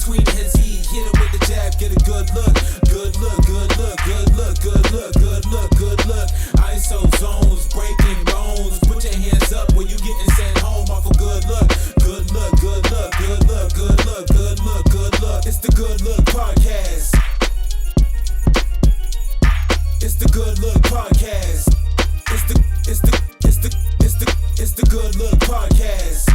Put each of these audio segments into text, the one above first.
between his heat. Hit him with the jab, get a good look. Good look, good look, good look, good look, good look, good look. ISO zones, breaking bones. Put your hands up when you getting sent home off a good look. Good look, good look, good look, good look, good look, good look. It's the Good Look Podcast. It's the Good Look Podcast. It's the Good Look Podcast.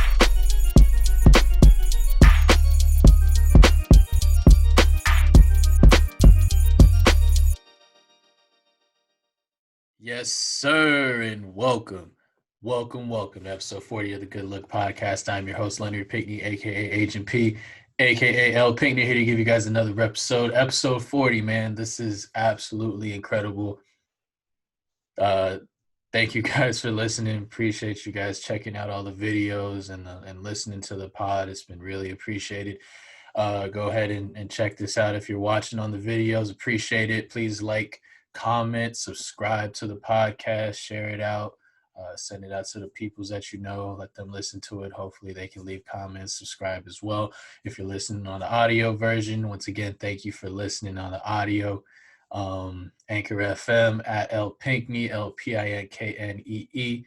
Yes, sir, and welcome to episode 40 of the Good Look Podcast. I'm your host, Leonard Pinkney, a.k.a. Agent P, a.k.a. L Pinkney, here to give you guys another episode 40, man. This is absolutely incredible. Thank you guys for listening. Appreciate you guys checking out all the videos and listening to the pod. It's been really appreciated. Go ahead and check this out if you're watching on the videos. Appreciate it. Please like, comment, subscribe to the podcast, share it out, send it out to the peoples that you know, let them listen to it. Hopefully they can leave comments, subscribe as well. If you're listening on the audio version, once again, thank you for listening on the audio. Anchor FM at L Pinkney, LPINKNEE,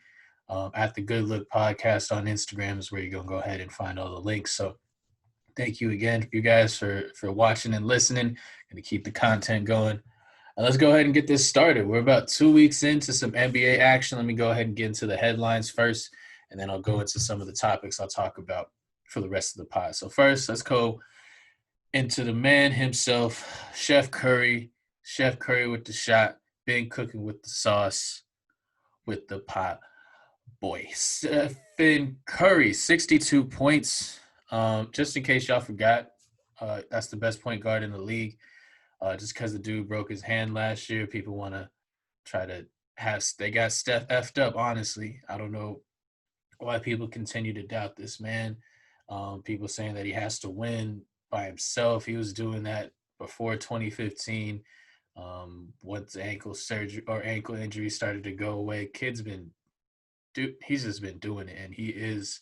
at the Good Look Podcast on Instagram is where you're gonna go ahead and find all the links. So thank you again, you guys, for watching and listening, and to keep the content going. Let's go ahead and get this started. We're about 2 weeks into some NBA action. Let me go ahead and get into the headlines first, and then I'll go into some of the topics I'll talk about for the rest of the pod. So first, let's go into the man himself, Chef Curry. Chef Curry with the shot, been cooking with the sauce, with the pot. Boy, Stephen Curry, 62 points. Just in case y'all forgot, that's the best point guard in the league. Just because the dude broke his hand last year, people want to try to they got Steph effed up, honestly. I don't know why people continue to doubt this man. People saying that he has to win by himself. He was doing that before 2015. Once ankle injury started to go away, he's just been doing it, and he is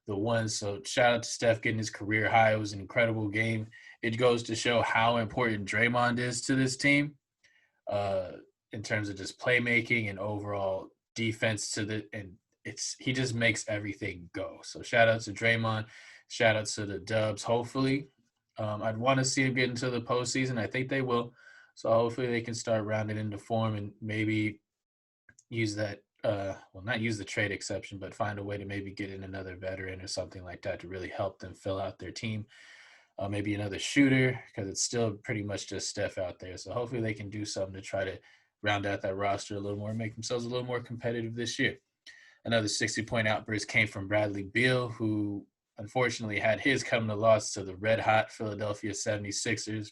the one. So shout out to Steph getting his career high. It was an incredible game. It goes to show how important Draymond is to this team, in terms of just playmaking and overall defense he just makes everything go. So shout out to Draymond, shout out to the Dubs. Hopefully, I'd want to see him get into the postseason. I think they will. So hopefully they can start rounding into form and maybe use that, not use the trade exception, but find a way to maybe get in another veteran or something like that to really help them fill out their team. Maybe another shooter, because it's still pretty much just Steph out there. So hopefully they can do something to try to round out that roster a little more, make themselves a little more competitive this year. Another 60-point outburst came from Bradley Beal, who unfortunately had his coming to loss to the red-hot Philadelphia 76ers.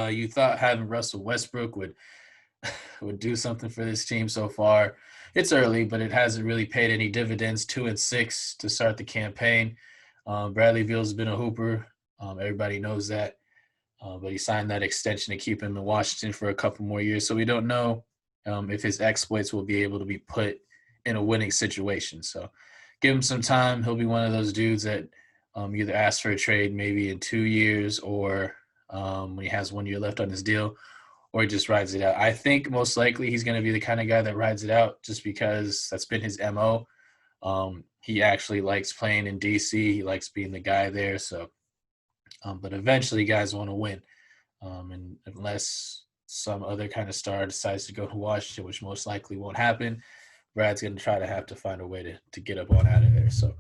You thought having Russell Westbrook would do something for this team so far. It's early, but it hasn't really paid any dividends. 2-6 to start the campaign. Bradley Beal's been a hooper. Everybody knows that. But he signed that extension to keep him in Washington for a couple more years. So we don't know if his exploits will be able to be put in a winning situation. So give him some time. He'll be one of those dudes that either asks for a trade maybe in 2 years, or when he has 1 year left on his deal, or he just rides it out. I think most likely he's going to be the kind of guy that rides it out, just because that's been his MO. He actually likes playing in DC. He likes being the guy there. So, but eventually guys want to win. And unless some other kind of star decides to go to Washington, which most likely won't happen, Brad's going to have to find a way to get up on out of there. So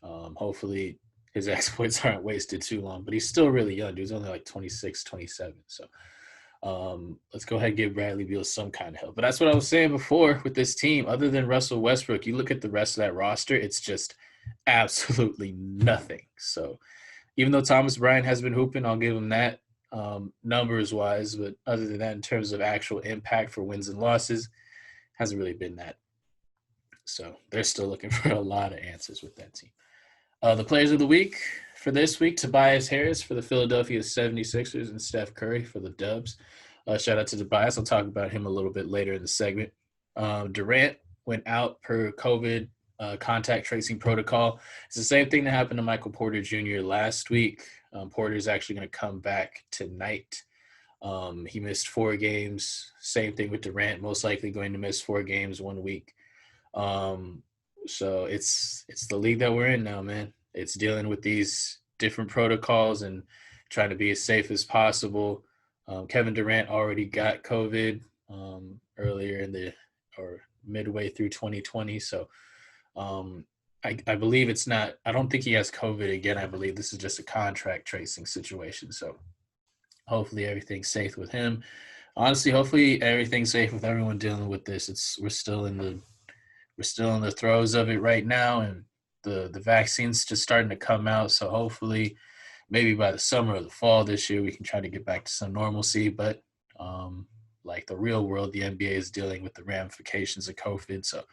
hopefully his exploits aren't wasted too long, but he's still really young, dude. He's only like 26, 27. So let's go ahead and give Bradley Beal some kind of help. But that's what I was saying before with this team. Other than Russell Westbrook, you look at the rest of that roster, it's just absolutely nothing. So even though Thomas Bryant has been hooping, I'll give him that numbers-wise. But other than that, in terms of actual impact for wins and losses, hasn't really been that. So they're still looking for a lot of answers with that team. The players of the week for this week, Tobias Harris for the Philadelphia 76ers and Steph Curry for the Dubs. Shout out to Tobias. I'll talk about him a little bit later in the segment. Durant went out per COVID contact tracing protocol. It's the same thing that happened to Michael Porter Jr. last week. Porter's actually going to come back tonight. He missed 4 games. Same thing with Durant, most likely going to miss 4 games 1 week. So it's the league that we're in now, man. It's dealing with these different protocols and trying to be as safe as possible. Kevin Durant already got COVID earlier or midway through 2020. So I believe it's not, I don't think he has COVID again. I believe this is just a contract tracing situation. So hopefully everything's safe with him. Honestly, hopefully everything's safe with everyone dealing with this. We're still in the throes of it right now, and the vaccine's just starting to come out. So hopefully maybe by the summer or the fall this year, we can try to get back to some normalcy. But like the real world, the NBA is dealing with the ramifications of COVID. So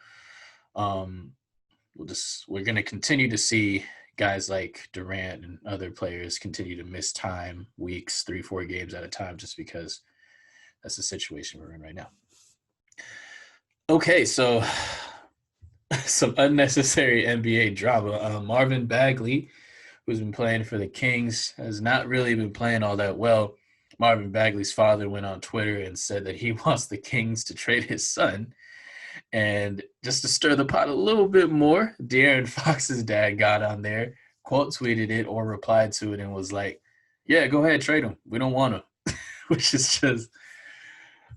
we're going to continue to see guys like Durant and other players continue to miss time, weeks, 3-4 games at a time, just because that's the situation we're in right now. Okay, so some unnecessary NBA drama. Marvin Bagley, who's been playing for the Kings, has not really been playing all that well. Marvin Bagley's father went on Twitter and said that he wants the Kings to trade his son. And just to stir the pot a little bit more, De'Aaron Fox's dad got on there, quote tweeted it or replied to it and was like, yeah, go ahead, trade him. We don't want him. Which is just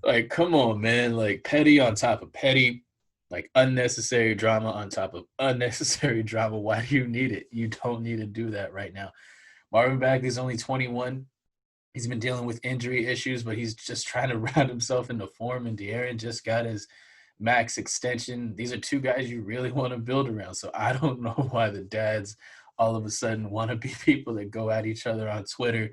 like, come on, man. Like petty on top of petty, like unnecessary drama on top of unnecessary drama. Why do you need it? You don't need to do that right now. Marvin Bagley's only 21. He's been dealing with injury issues, but he's just trying to round himself into form. And De'Aaron just got his max extension. These are 2 guys you really want to build around. So I don't know why the dads all of a sudden want to be people that go at each other on Twitter.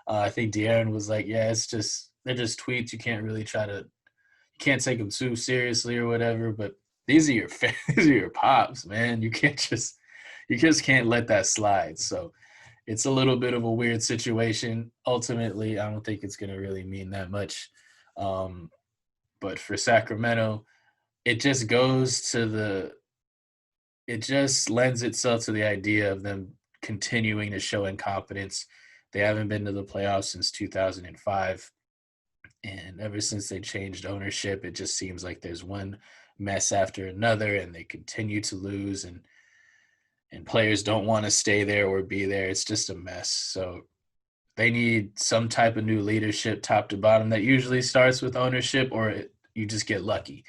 I think De'Aaron was like, yeah, they're just tweets. You can't take them too seriously or whatever. But these are your pops, man. You just can't let that slide. So it's a little bit of a weird situation. Ultimately, I don't think it's going to really mean that much. But for Sacramento, it just lends itself to the idea of them continuing to show incompetence. They haven't been to the playoffs since 2005. And ever since they changed ownership, it just seems like there's one mess after another, and they continue to lose, and players don't want to stay there or be there. It's just a mess. So they need some type of new leadership top to bottom. That usually starts with ownership, or you just get lucky.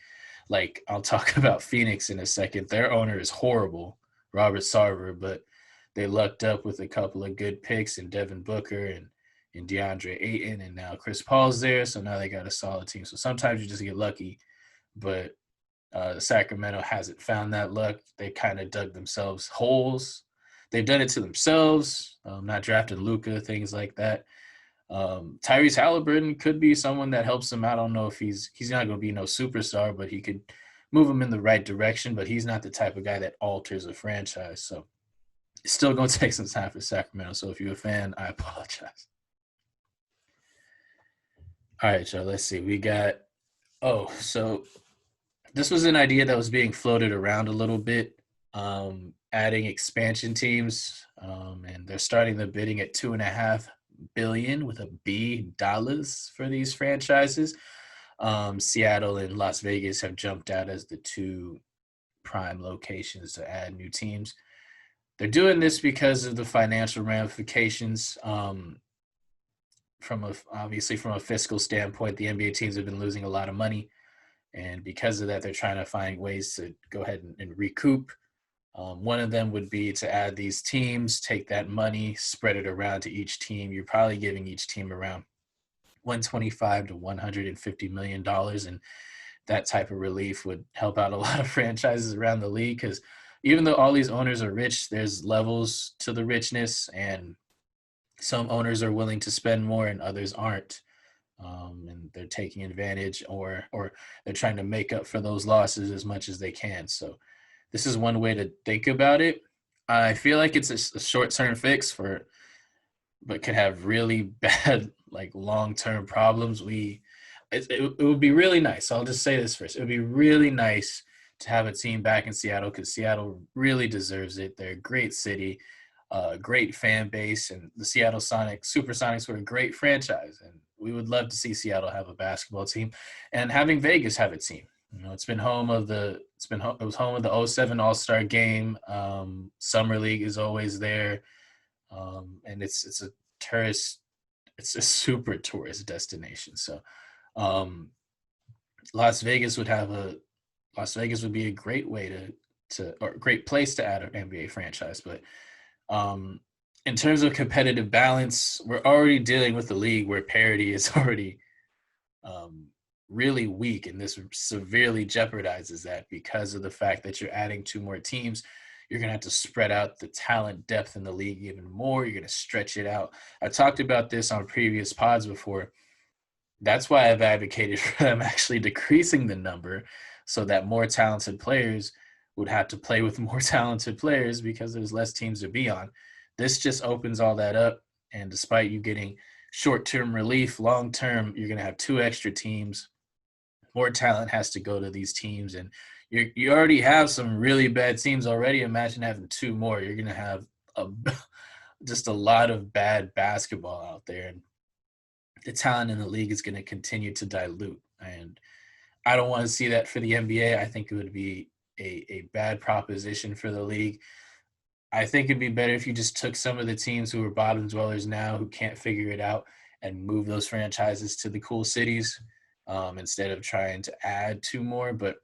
Like, I'll talk about Phoenix in a second. Their owner is horrible, Robert Sarver, but they lucked up with a couple of good picks in Devin Booker and DeAndre Ayton, and now Chris Paul's there, so now they got a solid team. So sometimes you just get lucky, but Sacramento hasn't found that luck. They kind of dug themselves holes. They've done it to themselves, not drafting Luka, things like that. Tyrese Halliburton could be someone that helps them out. I don't know if he's not going to be no superstar, but he could move them in the right direction, but he's not the type of guy that alters a franchise. So it's still going to take some time for Sacramento. So if you're a fan, I apologize. All right, so let's see. So this was an idea that was being floated around a little bit, adding expansion teams, and they're starting the bidding at $2.5 billion with a B dollars for these franchises. Seattle and Las Vegas have jumped out as the 2 prime locations to add new teams. They're doing this because of the financial ramifications. From a fiscal standpoint, the NBA teams have been losing a lot of money. And because of that, they're trying to find ways to go ahead and recoup. One of them would be to add these teams, take that money, spread it around to each team. You're probably giving each team around $125 to $150 million. And that type of relief would help out a lot of franchises around the league, because even though all these owners are rich, there's levels to the richness, and some owners are willing to spend more and others aren't. And they're taking advantage or they're trying to make up for those losses as much as they can. So this is one way to think about it. I feel like it's a short-term fix but could have really bad, like, long-term problems. It would be really nice. I'll just say this first. It would be really nice to have a team back in Seattle, because Seattle really deserves it. They're a great city. great fan base, and the Seattle Supersonics were a great franchise, and we would love to see Seattle have a basketball team, and having Vegas have a team. It was home of the '07 All-Star Game. Summer League is always there, and it's a super tourist destination. So, Las Vegas would be a great way or a great place to add an NBA franchise, but in terms of competitive balance, we're already dealing with a league where parity is already really weak, and this severely jeopardizes that because of the fact that you're adding two more teams. You're going to have to spread out the talent depth in the league even more. You're going to stretch it out. I talked about this on previous pods before. That's why I've advocated for them actually decreasing the number so that more talented players would have to play with more talented players because there's less teams to be on. This just opens all that up, and despite you getting short-term relief, long-term, you're going to have two extra teams. More talent has to go to these teams, and you already have some really bad teams already. Imagine having two more. You're going to have just a lot of bad basketball out there, and the talent in the league is going to continue to dilute. And I don't want to see that for the NBA. I think it would be a bad proposition for the league. I think it'd be better if you just took some of the teams who are bottom dwellers now who can't figure it out and move those franchises to the cool cities instead of trying to add two more. But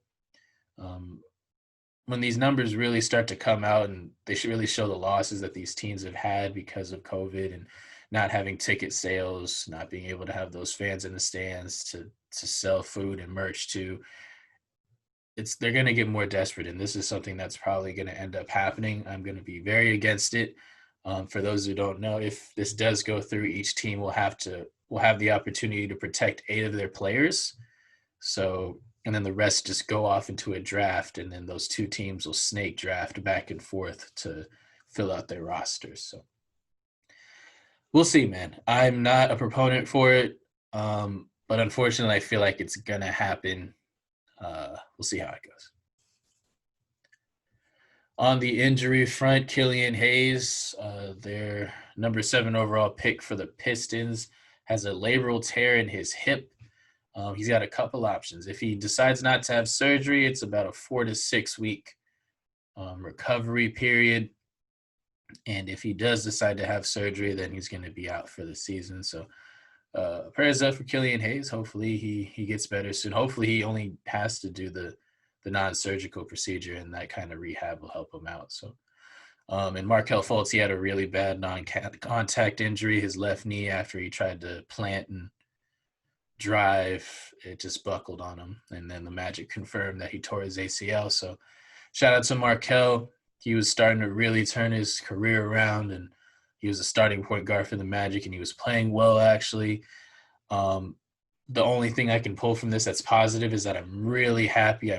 when these numbers really start to come out and they should really show the losses that these teams have had because of COVID and not having ticket sales, not being able to have those fans in the stands to sell food and merch to, they're going to get more desperate, and this is something that's probably going to end up happening. I'm going to be very against it. For those who don't know, if this does go through, each team will have the opportunity to protect 8 of their players. So, and then the rest just go off into a draft, and then those 2 teams will snake draft back and forth to fill out their rosters. So we'll see, man. I'm not a proponent for it, but unfortunately, I feel like it's going to happen. We'll see how it goes. On the injury front, Killian Hayes, their number 7 overall pick for the Pistons, has a labral tear in his hip. He's got a couple options. If he decides not to have surgery, it's about a 4 to 6 week recovery period. And if he does decide to have surgery, then he's going to be out for the season. So prayers up for Killian Hayes. Hopefully he gets better soon. Hopefully he only has to do the non-surgical procedure, and that kind of rehab will help him out. So, and Markelle Fultz, he had a really bad non-contact injury, his left knee, after he tried to plant and drive. It just buckled on him, and then the Magic confirmed that he tore his ACL. So shout out to Markelle. He was starting to really turn his career around, and he was a starting point guard for the Magic, and he was playing well, actually. The only thing I can pull from this that's positive is that I'm really happy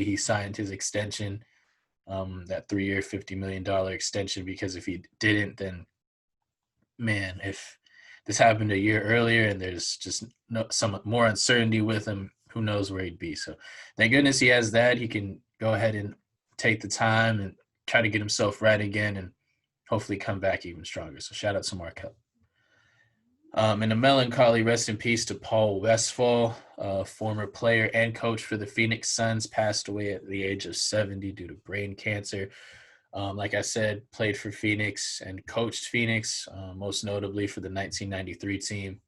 he signed his extension, that 3-year, $50 million extension, because if he didn't, then, man, if this happened a year earlier and there's just some more uncertainty with him, who knows where he'd be. So thank goodness he has that. He can go ahead and take the time and try to get himself right again and hopefully come back even stronger. So shout out to Markelle. And a melancholy rest in peace to Paul Westphal, former player and coach for the Phoenix Suns, passed away at the age of 70 due to brain cancer. Like I said, played for Phoenix and coached Phoenix, most notably for the 1993 team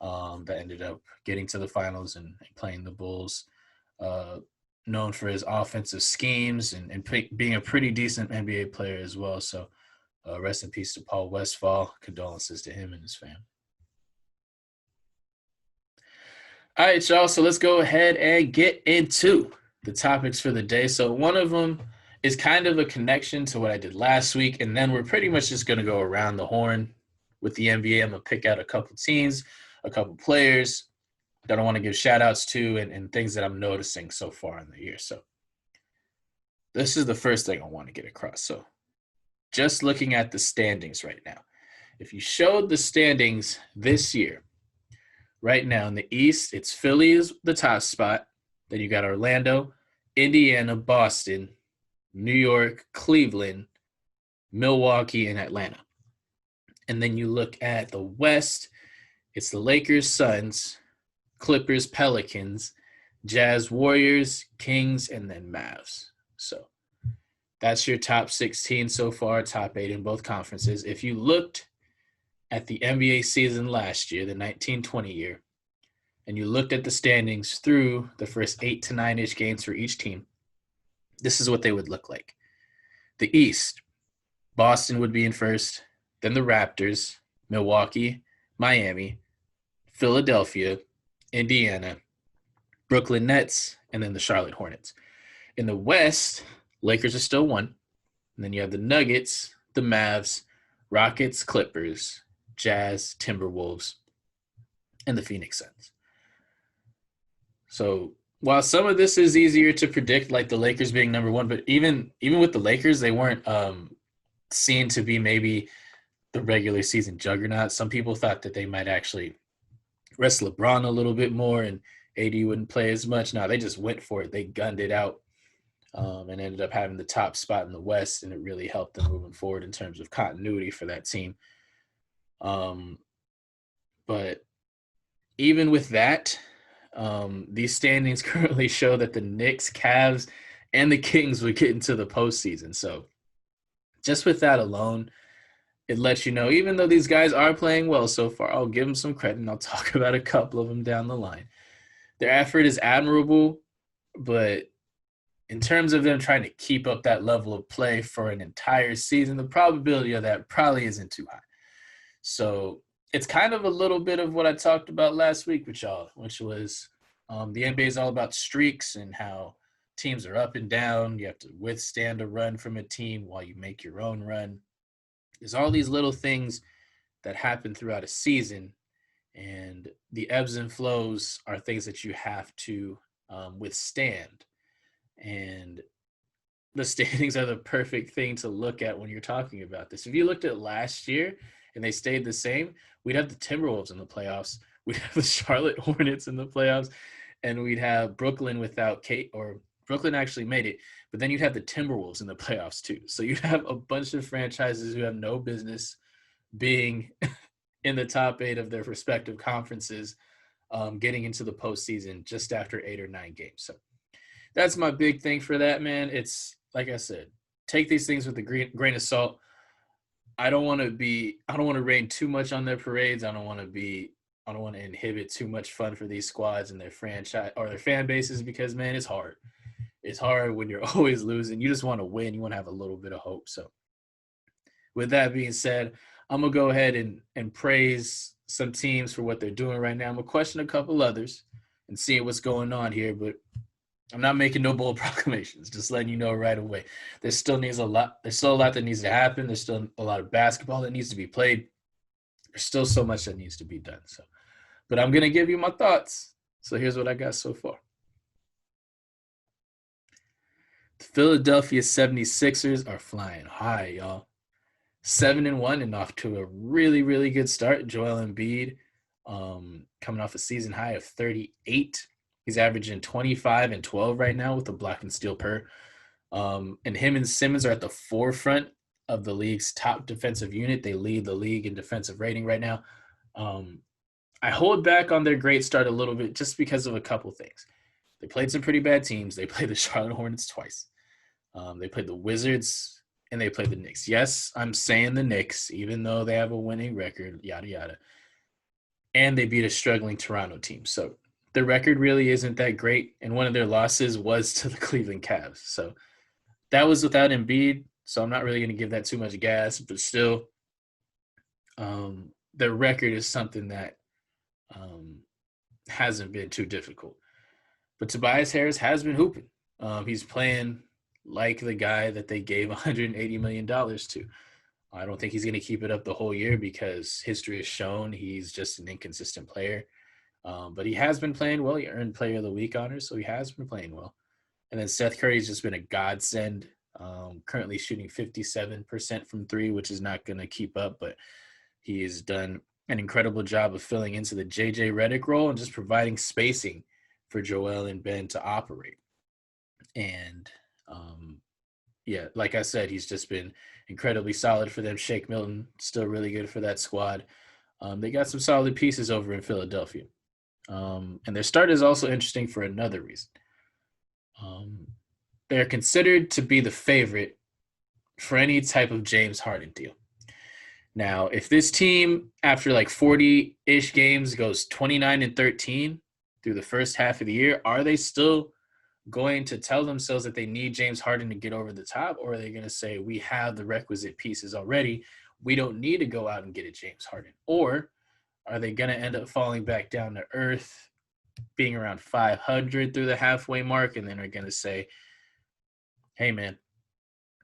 that ended up getting to the finals and playing the Bulls. Known for his offensive schemes and being a pretty decent NBA player as well. So rest in peace to Paul Westphal. Condolences to him and his family. All right, y'all. So let's go ahead and get into the topics for the day. So one of them is kind of a connection to what I did last week, and then we're pretty much just going to go around the horn with the NBA. I'm going to pick out a couple teams, a couple players that I want to give shout-outs to and things that I'm noticing so far in the year. So this is the first thing I want to get across. So just looking at the standings right now, if you showed the standings this year, right now in the East, it's Philly is the top spot. Then you got Orlando, Indiana, Boston, New York, Cleveland, Milwaukee, and Atlanta. And then you look at the West, it's the Lakers, Suns, Clippers, Pelicans, Jazz, Warriors, Kings, and then Mavs. So that's your top 16 so far, top 8 in both conferences. If you looked at the NBA season last year, the 1920 year, and you looked at the standings through the first 8 to 9-ish games for each team, this is what they would look like. The East, Boston would be in first, then the Raptors, Milwaukee, Miami, Philadelphia, Indiana, Brooklyn Nets, and then the Charlotte Hornets. In the West, Lakers are still 1. And then you have the Nuggets, the Mavs, Rockets, Clippers, Jazz, Timberwolves, and the Phoenix Suns. So while some of this is easier to predict, like the Lakers being number 1, but even with the Lakers, they weren't seen to be maybe the regular season juggernaut. Some people thought that they might actually rest LeBron a little bit more and AD wouldn't play as much. No, they just went for it. They gunned it out and ended up having the top spot in the West, and it really helped them moving forward in terms of continuity for that team. But even with that, these standings currently show that the Knicks, Cavs, and the Kings would get into the postseason. So just with that alone, it lets you know, even though these guys are playing well so far, I'll give them some credit, and I'll talk about a couple of them down the line. Their effort is admirable, but in terms of them trying to keep up that level of play for an entire season, the probability of that probably isn't too high. So it's kind of a little bit of what I talked about last week with y'all, which was the NBA is all about streaks and how teams are up and down. You have to withstand a run from a team while you make your own run. There's all these little things that happen throughout a season, and the ebbs and flows are things that you have to withstand. And the standings are the perfect thing to look at when you're talking about this. If you looked at last year and they stayed the same, we'd have the Timberwolves in the playoffs. We'd have the Charlotte Hornets in the playoffs, and we'd have Brooklyn without Kate, or Brooklyn actually made it, but then you'd have the Timberwolves in the playoffs too. So you'd have a bunch of franchises who have no business being in the top 8 of their respective conferences, getting into the postseason just after 8 or 9 games. So that's my big thing for that, man. It's like I said, take these things with a grain of salt. I don't want to rain too much on their parades. I don't want to inhibit too much fun for these squads and their franchise or their fan bases, because, man, it's hard. It's hard when you're always losing. You just want to win. You want to have a little bit of hope. So with that being said, I'm going to go ahead and praise some teams for what they're doing right now. I'm going to question a couple others and see what's going on here, but I'm not making no bold proclamations, just letting you know right away. There's still a lot that needs to happen. There's still a lot of basketball that needs to be played. There's still so much that needs to be done. So, but I'm going to give you my thoughts. So here's what I got so far. The Philadelphia 76ers are flying high, y'all. 7-1 and off to a really, really good start. Joel Embiid coming off a season high of 38. He's averaging 25 and 12 right now with a block and steal per. And him and Simmons are at the forefront of the league's top defensive unit. They lead the league in defensive rating right now. I hold back on their great start a little bit just because of a couple things. They played some pretty bad teams. They played the Charlotte Hornets twice. They played the Wizards, and they played the Knicks. Yes, I'm saying the Knicks, even though they have a winning record, yada, yada. And they beat a struggling Toronto team. So their record really isn't that great, and one of their losses was to the Cleveland Cavs. So that was without Embiid, so I'm not really going to give that too much gas, but still, their record is something that hasn't been too difficult. But Tobias Harris has been hooping. He's playing like the guy that they gave $180 million to. I don't think he's going to keep it up the whole year because history has shown he's just an inconsistent player. But he has been playing well. He earned Player of the Week honors, so he has been playing well. And then Seth Curry's just been a godsend, currently shooting 57% from 3, which is not going to keep up, but he has done an incredible job of filling into the J.J. Redick role and just providing spacing for Joel and Ben to operate. And, like I said, he's just been incredibly solid for them. Shake Milton, still really good for that squad. They got some solid pieces over in Philadelphia. And their start is also interesting for another reason. They're considered to be the favorite for any type of James Harden deal. Now, if this team, after like 40-ish games, goes 29-13 through the first half of the year, are they still going to tell themselves that they need James Harden to get over the top, or are they going to say, we have the requisite pieces already, we don't need to go out and get a James Harden? Or are they going to end up falling back down to earth, being around 500 through the halfway mark, and then are going to say, hey, man,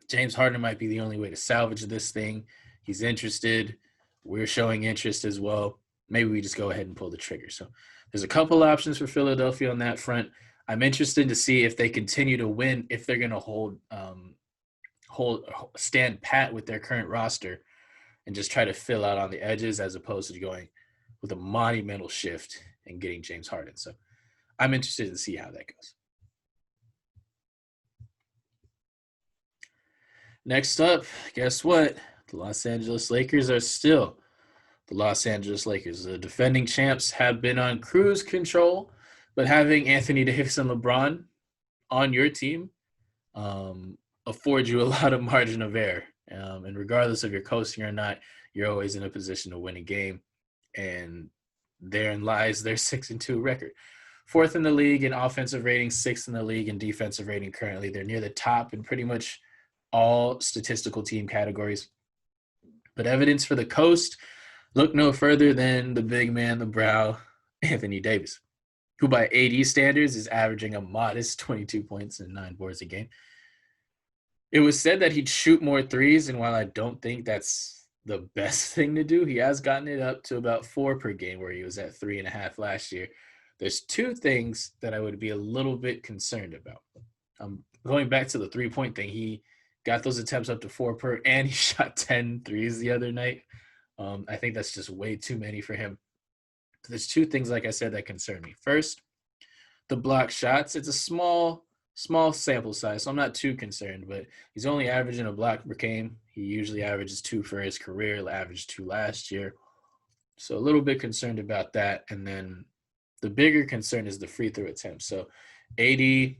James Harden might be the only way to salvage this thing. He's interested. We're showing interest as well. Maybe we just go ahead and pull the trigger. So there's a couple options for Philadelphia on that front. I'm interested to see if they continue to win, if they're going to stand pat with their current roster and just try to fill out on the edges, as opposed to going with a monumental shift and getting James Harden. So I'm interested to see how that goes. Next up, guess what? The Los Angeles Lakers are still the Los Angeles Lakers. The defending champs have been on cruise control, but having Anthony Davis and LeBron on your team affords you a lot of margin of error. And regardless of your coasting or not, you're always in a position to win a game. And therein lies their 6-2 record. 4th in the league in offensive rating, 6th in the league in defensive rating currently. They're near the top in pretty much all statistical team categories. But evidence for the coast, look no further than the big man, the brow, Anthony Davis, who by AD standards is averaging a modest 22 points and 9 boards a game. It was said that he'd shoot more threes, and while I don't think that's the best thing to do, he has gotten it up to about 4 per game, where he was at 3.5 last year. There's 2 things that I would be a little bit concerned about. Going back to the 3-point thing, he got those attempts up to 4 per, and he shot 10 threes the other night. I think that's just way too many for him. There's 2 things, like I said, that concern me. First, the block shots. It's a small sample size, so I'm not too concerned, but he's only averaging a block per game. He usually averages 2 for his career, averaged 2 last year. So a little bit concerned about that. And then the bigger concern is the free throw attempts. So AD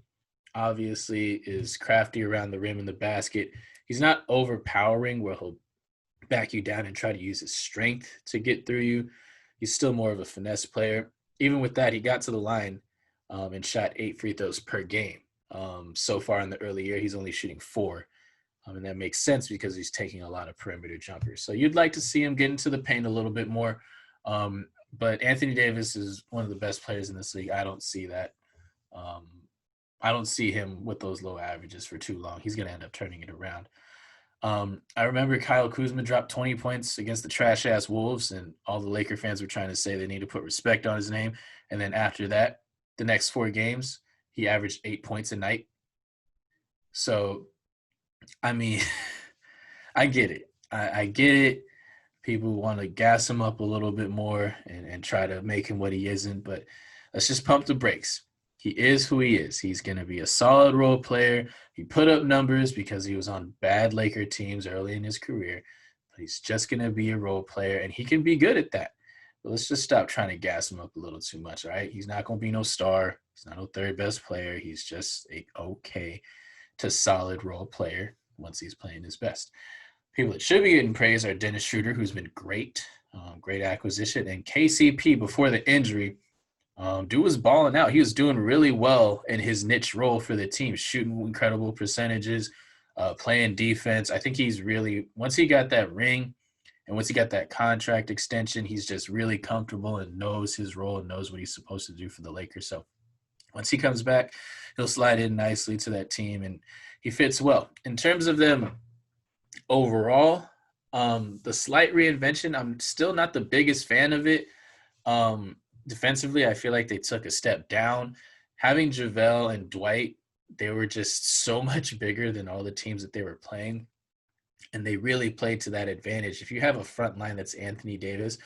obviously is crafty around the rim and the basket. He's not overpowering where he'll back you down and try to use his strength to get through you. He's still more of a finesse player. Even with that, he got to the line and shot 8 free throws per game. So far in the early year, he's only shooting 4. And that makes sense because he's taking a lot of perimeter jumpers. So you'd like to see him get into the paint a little bit more. But Anthony Davis is one of the best players in this league. I don't see that. I don't see him with those low averages for too long. He's going to end up turning it around. I remember Kyle Kuzma dropped 20 points against the trash-ass Wolves, and all the Laker fans were trying to say they need to put respect on his name. And then after that, the next 4 games, he averaged 8 points a night. So, I mean, I get it. I get it. People want to gas him up a little bit more and try to make him what he isn't, but let's just pump the brakes. He is who he is. He's going to be a solid role player. He put up numbers because he was on bad Laker teams early in his career. But he's just going to be a role player, and he can be good at that. But let's just stop trying to gas him up a little too much, all right? He's not going to be no star. He's not no third best player. He's just a okay to solid role player once he's playing his best. People that should be getting praise are Dennis Schroeder, who's been great, great acquisition, and KCP before the injury. Dude was balling out. He was doing really well in his niche role for the team, shooting incredible percentages, playing defense. I think he's really, once he got that ring and once he got that contract extension, he's just really comfortable and knows his role and knows what he's supposed to do for the Lakers. So once he comes back, he'll slide in nicely to that team, and he fits well. In terms of them overall, the slight reinvention, I'm still not the biggest fan of it. Defensively, I feel like they took a step down. Having JaVale and Dwight, they were just so much bigger than all the teams that they were playing, and they really played to that advantage. If you have a front line that's Anthony Davis,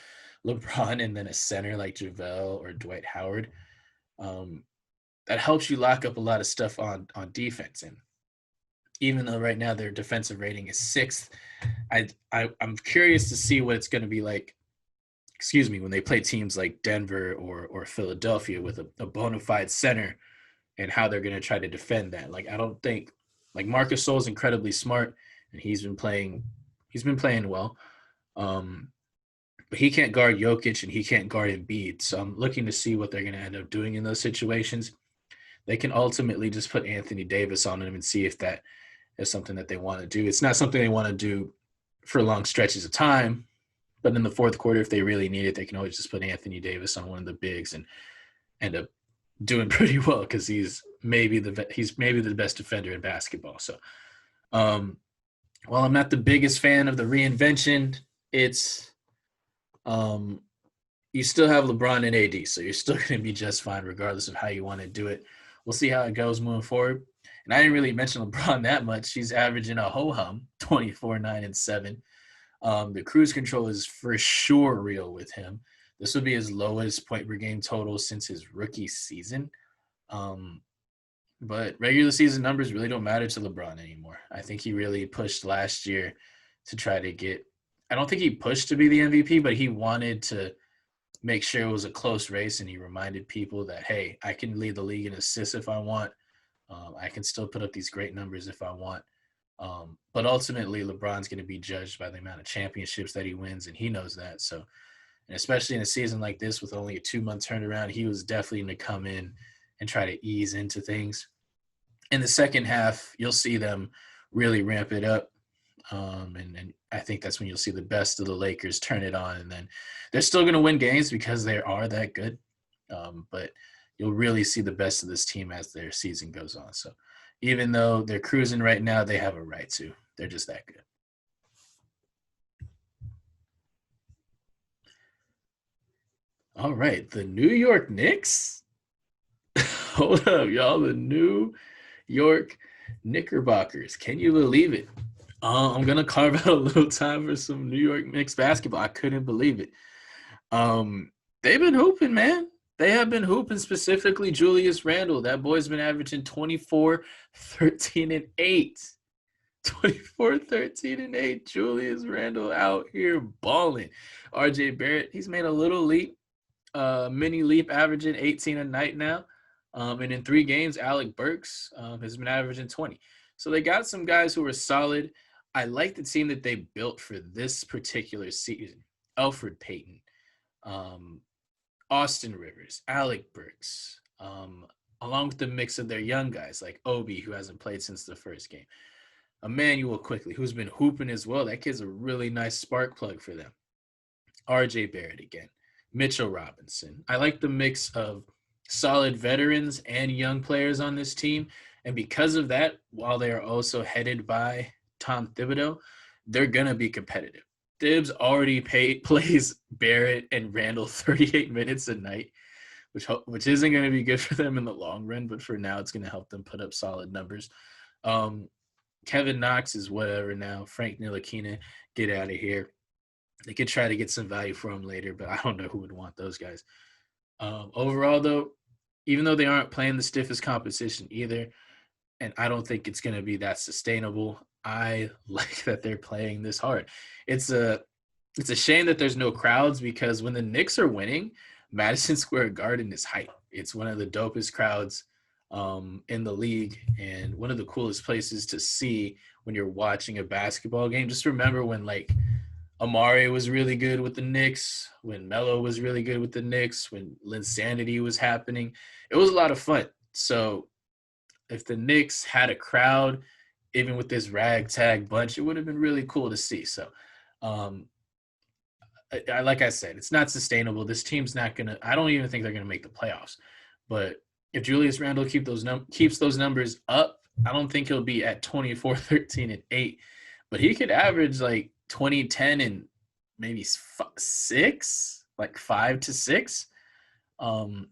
LeBron, and then a center like JaVale or Dwight Howard, that helps you lock up a lot of stuff on defense. And even though right now their defensive rating is 6th. I'm curious to see what it's going to be like, when they play teams like Denver or Philadelphia with a bona fide center, and how they're going to try to defend that. Like, I don't think, like, Marcus Gasol is incredibly smart, and he's been playing well. But he can't guard Jokic and he can't guard Embiid. So I'm looking to see what they're going to end up doing in those situations. They can ultimately just put Anthony Davis on him and see if that is something that they want to do. It's not something they want to do for long stretches of time, but in the fourth quarter, if they really need it, they can always just put Anthony Davis on one of the bigs and end up doing pretty well, because he's maybe the best defender in basketball. So, while I'm not the biggest fan of the reinvention, it's you still have LeBron and AD, so you're still going to be just fine regardless of how you want to do it. We'll see how it goes moving forward. And I didn't really mention LeBron that much. He's averaging a ho-hum, 24, 9, and 7. The cruise control is for sure real with him. This would be his lowest point per game total since his rookie season. But regular season numbers really don't matter to LeBron anymore. I think he really pushed last year to try to get – I don't think he pushed to be the MVP, but he wanted to make sure it was a close race, and he reminded people that, hey, I can lead the league in assists if I want. I can still put up these great numbers if I want. But ultimately, LeBron's going to be judged by the amount of championships that he wins, and he knows that. So, and especially in a season like this with only a 2-month turnaround, he was definitely going to come in and try to ease into things. In the second half, you'll see them really ramp it up. And I think that's when you'll see the best of the Lakers turn it on. And then they're still going to win games because they are that good. But you'll really see the best of this team as their season goes on. So even though they're cruising right now, they have a right to. They're just that good. All right, the New York Knicks. Hold up, y'all. The New York Knickerbockers. Can you believe it? I'm going to carve out a little time for some New York Knicks basketball. I couldn't believe it. They've been hooping, man. They have been hooping, specifically Julius Randle. That boy's been averaging 24, 13, and 8. 24, 13, and 8. Julius Randle out here balling. RJ Barrett, he's made a little leap, mini leap, averaging 18 a night now. And in 3 games, Alec Burks has been averaging 20. So they got some guys who are solid. I like the team that they built for this particular season. Elfrid Payton, Austin Rivers, Alec Burks, along with the mix of their young guys like Obi, who hasn't played since the first game. Emmanuel Quickly, who's been hooping as well. That kid's a really nice spark plug for them. RJ Barrett again. Mitchell Robinson. I like the mix of solid veterans and young players on this team. And because of that, while they are also headed by Tom Thibodeau, they're going to be competitive. Tibbs already plays Barrett and Randle 38 minutes a night, which isn't going to be good for them in the long run, but for now it's going to help them put up solid numbers. Kevin Knox is whatever now. Frank Ntilikina, get out of here. They could try to get some value for him later, but I don't know who would want those guys. Overall, though, even though they aren't playing the stiffest competition either, and I don't think it's going to be that sustainable, I like that they're playing this hard. It's a shame that there's no crowds, because when the Knicks are winning, Madison Square Garden is hype. It's one of the dopest crowds in the league, and one of the coolest places to see when you're watching a basketball game. Just remember when, like, Amari was really good with the Knicks, when Melo was really good with the Knicks, when Linsanity was happening. It was a lot of fun. So if the Knicks had a crowd, even with this ragtag bunch, it would have been really cool to see. So, like I said, it's not sustainable. This team's not going to – I don't even think they're going to make the playoffs. But if Julius Randle keeps those numbers up, I don't think he'll be at 24, 13, and 8. But he could average like 20, 10, and maybe 6, like 5 to 6. And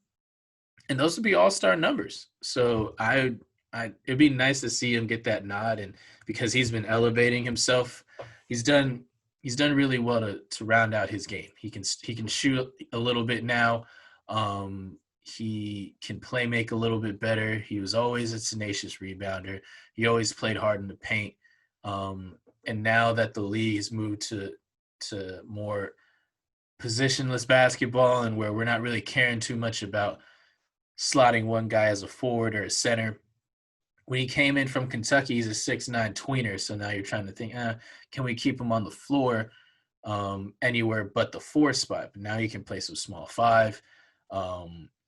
those would be all-star numbers. So it'd be nice to see him get that nod, and because he's been elevating himself, he's done really well to round out his game. He can shoot a little bit now. He can play make a little bit better. He was always a tenacious rebounder. He always played hard in the paint. And now that the league has moved to more positionless basketball and where we're not really caring too much about slotting one guy as a forward or a center. When he came in from Kentucky, he's a 6'9" tweener. So now you're trying to think, can we keep him on the floor anywhere but the 4 spot? But now he can play some small 5.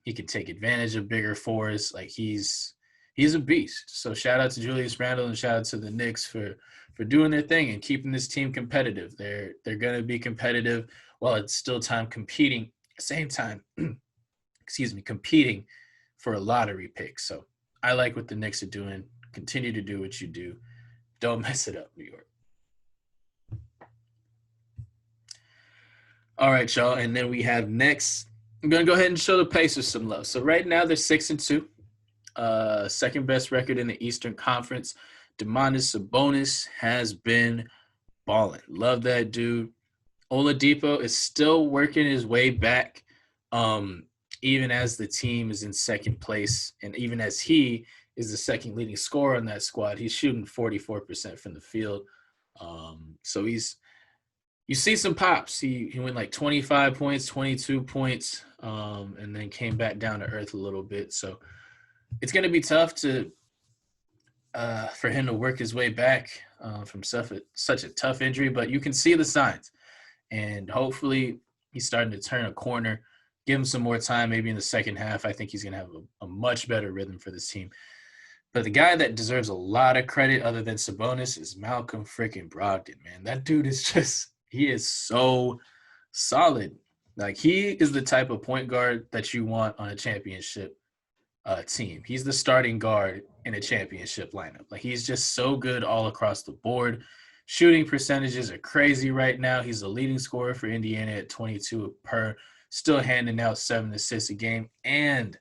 He can take advantage of bigger 4s. Like he's a beast. So shout out to Julius Randle and shout out to the Knicks for doing their thing and keeping this team competitive. They're going to be competitive while it's still time competing. At the same time, competing for a lottery pick. So I like what the Knicks are doing. Continue to do what you do. Don't mess it up, New York. All right, y'all. And then we have next. I'm going to go ahead and show the Pacers some love. So right now they're 6-2. Second best record in the Eastern Conference. Domantas Sabonis has been balling. Love that dude. Oladipo is still working his way back, even as the team is in second place, and even as he is the second leading scorer on that squad. He's shooting 44% from the field. So you see some pops. He went like 25 points, 22 points, and then came back down to earth a little bit. So it's going to be tough for him to work his way back from such a tough injury, but you can see the signs. And hopefully he's starting to turn a corner. Give him some more time, maybe in the second half. I think he's going to have a much better rhythm for this team. But the guy that deserves a lot of credit other than Sabonis is Malcolm freaking Brogdon, man. That dude is he is so solid. Like, he is the type of point guard that you want on a championship team. He's the starting guard in a championship lineup. Like, he's just so good all across the board. Shooting percentages are crazy right now. He's the leading scorer for Indiana at 22 per, still handing out 7 assists a game, and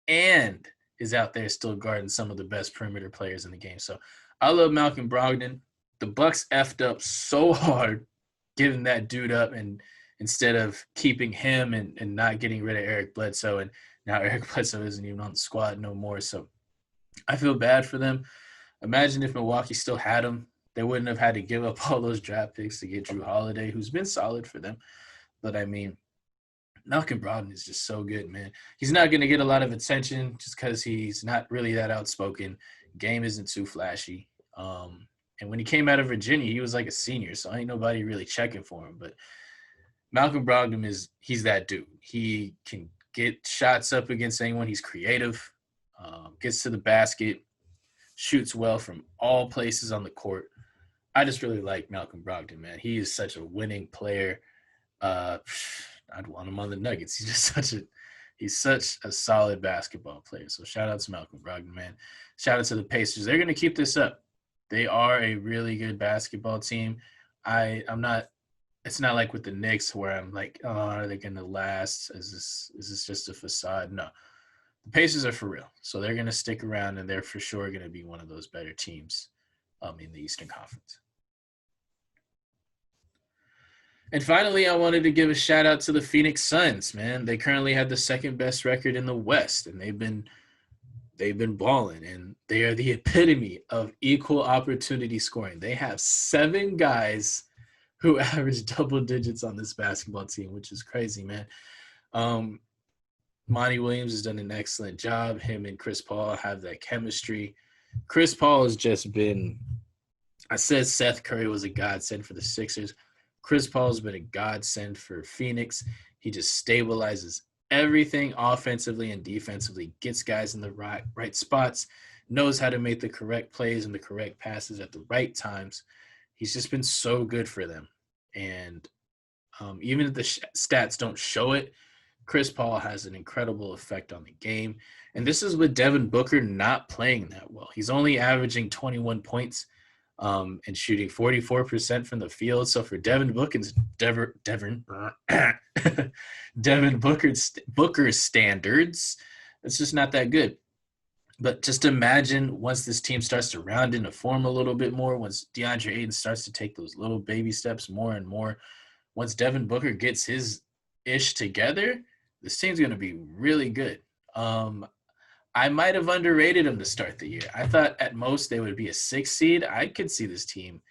is out there still guarding some of the best perimeter players in the game. So I love Malcolm Brogdon. The Bucks effed up so hard giving that dude up, and instead of keeping him and not getting rid of Eric Bledsoe, and now Eric Bledsoe isn't even on the squad no more. So I feel bad for them. Imagine if Milwaukee still had him. They wouldn't have had to give up all those draft picks to get Drew Holiday, who's been solid for them. But, I mean, Malcolm Brogdon is just so good, man. He's not going to get a lot of attention just because he's not really that outspoken. Game isn't too flashy. And when he came out of Virginia, he was like a senior, so ain't nobody really checking for him. But Malcolm Brogdon he's that dude. He can get shots up against anyone. He's creative, gets to the basket, shoots well from all places on the court. I just really like Malcolm Brogdon, man. He is such a winning player. I'd want him on the Nuggets. He's such a solid basketball player. So shout out to Malcolm Brogdon, man. Shout out to the Pacers. They're going to keep this up. They are a really good basketball team. It's not like with the Knicks where I'm like, oh, are they going to last? Is this just a facade? No. The Pacers are for real. So they're going to stick around, and they're for sure going to be one of those better teams in the Eastern Conference. And finally, I wanted to give a shout out to the Phoenix Suns, man. They currently have the second best record in the West, and they've been balling, and they are the epitome of equal opportunity scoring. They have 7 guys who average double digits on this basketball team, which is crazy, man. Monty Williams has done an excellent job. Him and Chris Paul have that chemistry. Chris Paul has just been – I said Seth Curry was a godsend for the Sixers. Chris Paul's been a godsend for Phoenix. He just stabilizes everything offensively and defensively, gets guys in the right spots, knows how to make the correct plays and the correct passes at the right times. He's just been so good for them. And even if the stats don't show it, Chris Paul has an incredible effect on the game. And this is with Devin Booker not playing that well. He's only averaging 21 points and shooting 44% from the field. So for Devin Booker's standards, it's just not that good. But just imagine once this team starts to round into form a little bit more, once DeAndre Ayton starts to take those little baby steps more and more, once Devin Booker gets his ish together, this team's going to be really good. I might have underrated them to start the year. I thought at most they would be a 6 seed. I could see this team.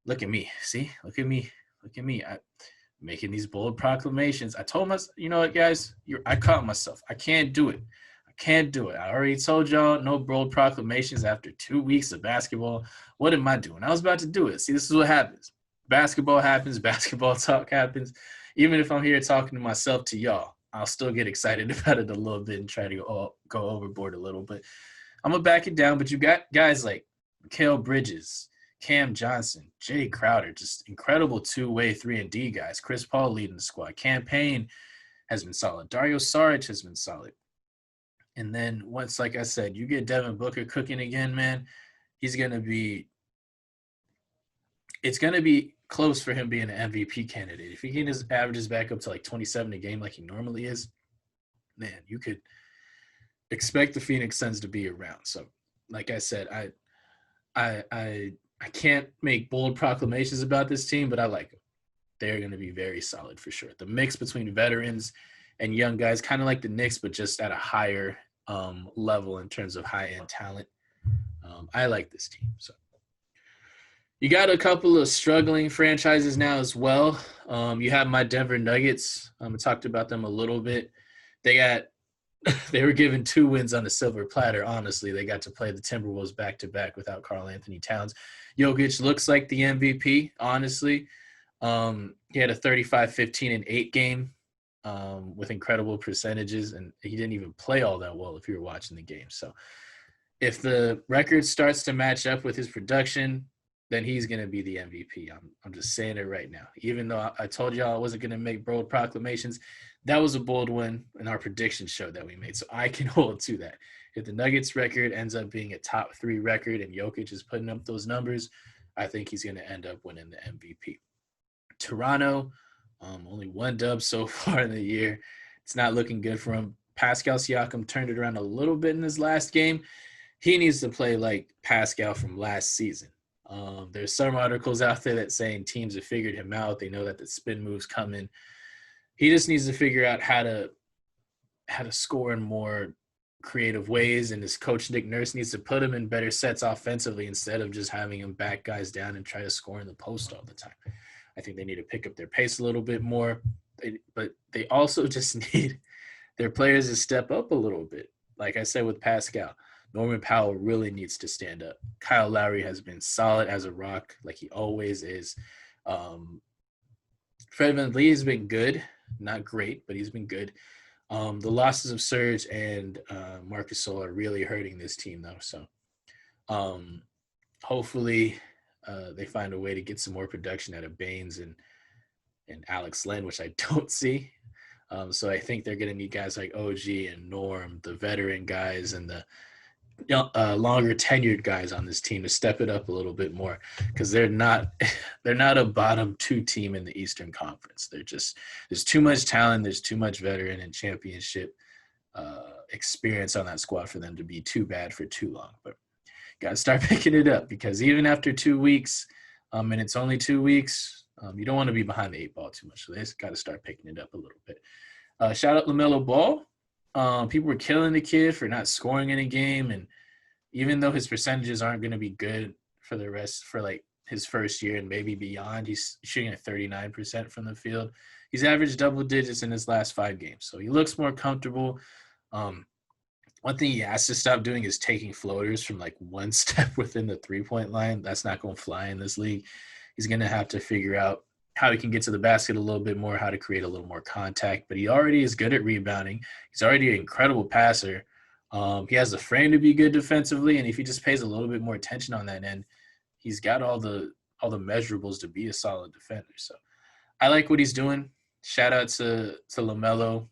Look at me. See? Look at me. Look at me. I making these bold proclamations. I told myself, you know what, guys? I caught myself. I can't do it. I can't do it. I already told y'all no bold proclamations after 2 weeks of basketball. What am I doing? I was about to do it. See, this is what happens. Basketball happens. Basketball talk happens. Even if I'm here talking to myself to y'all, I'll still get excited about it a little bit and try to go overboard a little. But I'm going to back it down. But you got guys like Mikal Bridges, Cam Johnson, Jay Crowder, just incredible two-way 3-and-D guys. Chris Paul leading the squad. Campaign has been solid. Dario Saric has been solid. And then once, like I said, you get Devin Booker cooking again, man, it's going to be close for him being an MVP candidate. If he can just averages back up to like 27 a game like he normally is, man, you could expect the Phoenix Suns to be around. So, like I said, I can't make bold proclamations about this team, but I like them. They're going to be very solid for sure. The mix between veterans and young guys, kind of like the Knicks, but just at a higher level in terms of high-end talent. I like this team. So you got a couple of struggling franchises now as well. You have my Denver Nuggets. I talked about them a little bit. They were given 2 wins on a silver platter. Honestly, they got to play the Timberwolves back-to-back without Karl Anthony Towns. Jokic looks like the MVP, honestly. He had a 35, 15, and 8 game with incredible percentages, and he didn't even play all that well if you were watching the game. So if the record starts to match up with his production, then he's going to be the MVP. I'm just saying it right now. Even though I told y'all I wasn't going to make bold proclamations, that was a bold one in our prediction show that we made. So I can hold to that. If the Nuggets record ends up being a top 3 record and Jokic is putting up those numbers, I think he's going to end up winning the MVP. Toronto, only 1 dub so far in the year. It's not looking good for him. Pascal Siakam turned it around a little bit in his last game. He needs to play like Pascal from last season. There's some articles out there that saying teams have figured him out. They know that the spin move's coming. He just needs to figure out how to score in more creative ways, and his coach Nick Nurse needs to put him in better sets offensively instead of just having him back guys down and try to score in the post all the time. I think they need to pick up their pace a little bit more, but they also just need their players to step up a little bit. Like I said with Pascal, Norman Powell really needs to stand up. Kyle Lowry has been solid as a rock, like he always is. Fred VanVleet has been good, not great, but he's been good. The losses of Serge and Marc Gasol are really hurting this team, though. So hopefully they find a way to get some more production out of Baines and Alex Len, which I don't see. So I think they're going to need guys like OG and Norm, the veteran guys, and the longer tenured guys on this team to step it up a little bit more, because they're not a bottom 2 team in the Eastern Conference. There's too much talent, there's too much veteran and championship experience on that squad for them to be too bad for too long. But got to start picking it up, because even after 2 weeks, and it's only 2 weeks, you don't want to be behind the 8 ball too much. So they just got to start picking it up a little bit. Shout out LaMelo Ball. People were killing the kid for not scoring in a game, and even though his percentages aren't going to be good for like his first year and maybe beyond, he's shooting at 39% from the field. He's averaged double digits in his last 5 games, so he looks more comfortable. One thing he has to stop doing is taking floaters from like 1 step within the 3-point line. That's not going to fly in this league. He's going to have to figure out how he can get to the basket a little bit more, how to create a little more contact. But he already is good at rebounding. He's already an incredible passer. He has the frame to be good defensively, and if he just pays a little bit more attention on that end, he's got all the measurables to be a solid defender. So I like what he's doing. Shout out to LaMelo,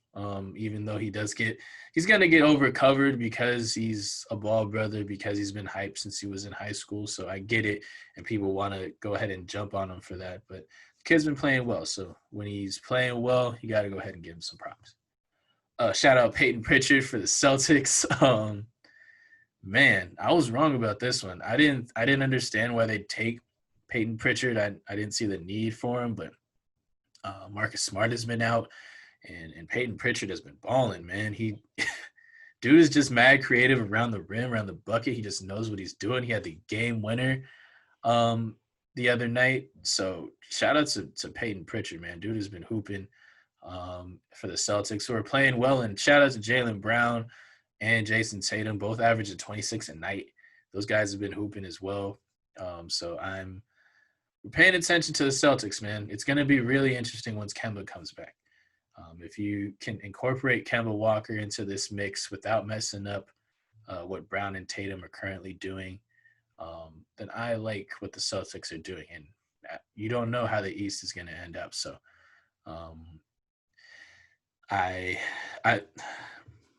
even though he's going to get overcovered because he's a ball brother, because he's been hyped since he was in high school. So I get it, and people want to go ahead and jump on him for that. But the kid's been playing well, so when he's playing well, you got to go ahead and give him some props. Shout out Peyton Pritchard for the Celtics. Man, I was wrong about this one. I didn't understand why they'd take Peyton Pritchard. I didn't see the need for him, but Marcus Smart has been out, and Peyton Pritchard has been balling, man. dude is just mad creative around the rim, around the bucket. He just knows what he's doing. He had the game winner the other night. So shout out to Peyton Pritchard, man. Dude has been hooping for the Celtics, who are playing well. And shout out to Jaylen Brown and Jason Tatum, both averaging 26 a night. Those guys have been hooping as well. So we're paying attention to the Celtics, man. It's going to be really interesting once Kemba comes back. If you can incorporate Kemba Walker into this mix without messing up what Brown and Tatum are currently doing, then I like what the Celtics are doing. And you don't know how the East is going to end up. So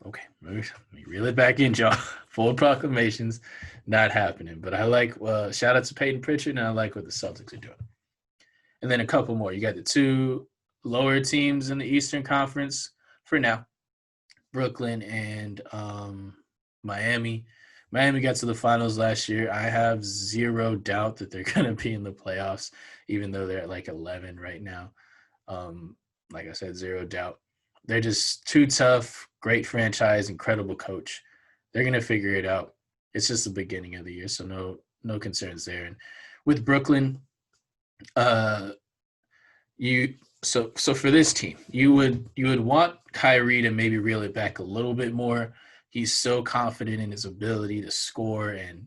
okay, let me reel it back in, y'all. Full proclamations, not happening. But I like shout out to Peyton Pritchard, and I like what the Celtics are doing. And then a couple more. You got the two lower teams in the Eastern Conference for now, Brooklyn and Miami. Miami got to the finals last year. I have zero doubt that they're going to be in the playoffs, even though they're at like 11 right now. Like I said, zero doubt. They're just too tough, great franchise, incredible coach. They're going to figure it out. It's just the beginning of the year, so no concerns there. And with Brooklyn, so for this team, you would want Kyrie to maybe reel it back a little bit more. He's so confident in his ability to score, and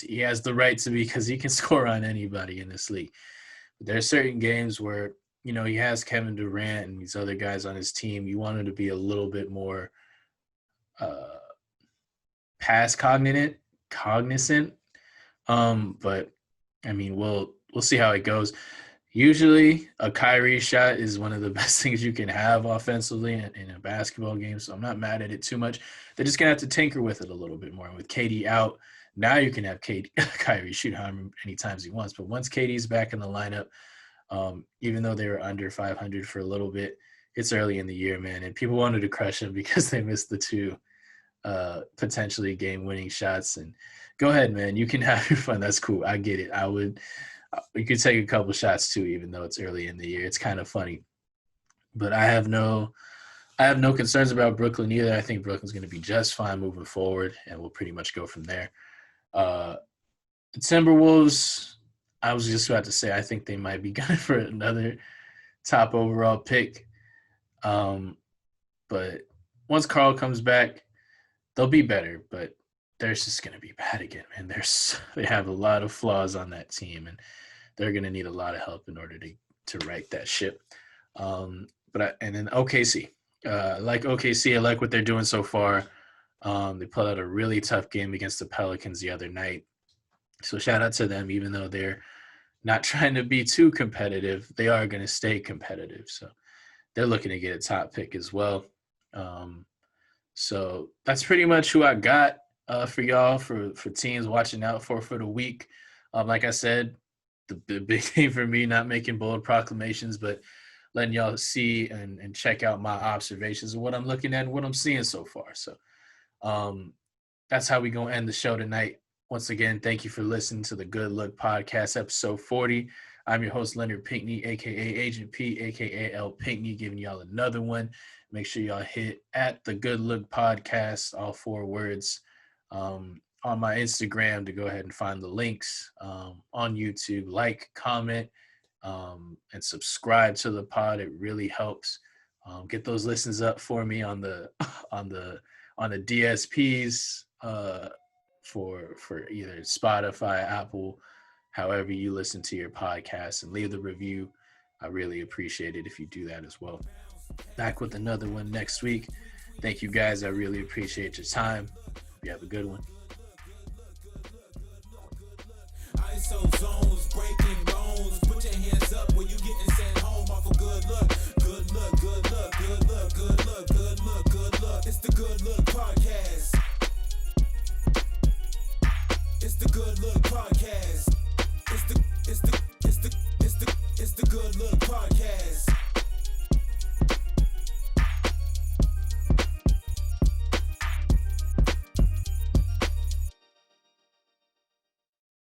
he has the right to be, because he can score on anybody in this league. But there are certain games where, you know, he has Kevin Durant and these other guys on his team. You want him to be a little bit more pass cognizant. But I mean, we'll see how it goes. Usually a Kyrie shot is one of the best things you can have offensively in a basketball game, so I'm not mad at it too much. They're just going to have to tinker with it a little bit more. And with KD out, now you can have Kyrie shoot however many times he wants. But once KD's back in the lineup, even though they were under 500 for a little bit, it's early in the year, man, and people wanted to crush him because they missed the two potentially game-winning shots. And go ahead, man. You can have your fun. That's cool. I get it. You could take a couple shots too, even though it's early in the year. It's kind of funny. But I have no concerns about Brooklyn either. I think Brooklyn's going to be just fine moving forward, and we'll pretty much go from there. The Timberwolves, I was just about to say, I think they might be going for another top overall pick. But once Karl comes back, they'll be better. But they're just going to be bad again, man. They have a lot of flaws on that team, and they're going to need a lot of help in order to right that ship. And then OKC. I like OKC. I like what they're doing so far. They put out a really tough game against the Pelicans the other night. So shout out to them, even though they're not trying to be too competitive. They are going to stay competitive. So they're looking to get a top pick as well. So that's pretty much who I got for y'all, for teams watching out for the week. Like I said, the big thing for me, not making bold proclamations, but letting y'all see and check out my observations of what I'm looking at and what I'm seeing so far. So that's how we going to end the show tonight. Once again, thank you for listening to the Good Look Podcast, episode 40. I'm your host, Leonard Pinckney, a.k.a. Agent P, a.k.a. L Pinckney, giving y'all another one. Make sure y'all hit at the Good Look Podcast, all 4 words, on my Instagram to go ahead and find the links, on YouTube. Like, comment, and subscribe to the pod. It really helps. Get those listens up for me on the DSPs, for either Spotify, Apple, however you listen to your podcast, and leave the review. I really appreciate it if you do that as well. Back with another one next week. Thank you guys. I really appreciate your time. You have a good one. ISO zones, breaking bones. Put your hands up when you getting sent home off a good look. Good look, good look, good look, good look, good look, good look. It's the Good Look Podcast. It's the Good Look Podcast. It's the Good Look Podcast.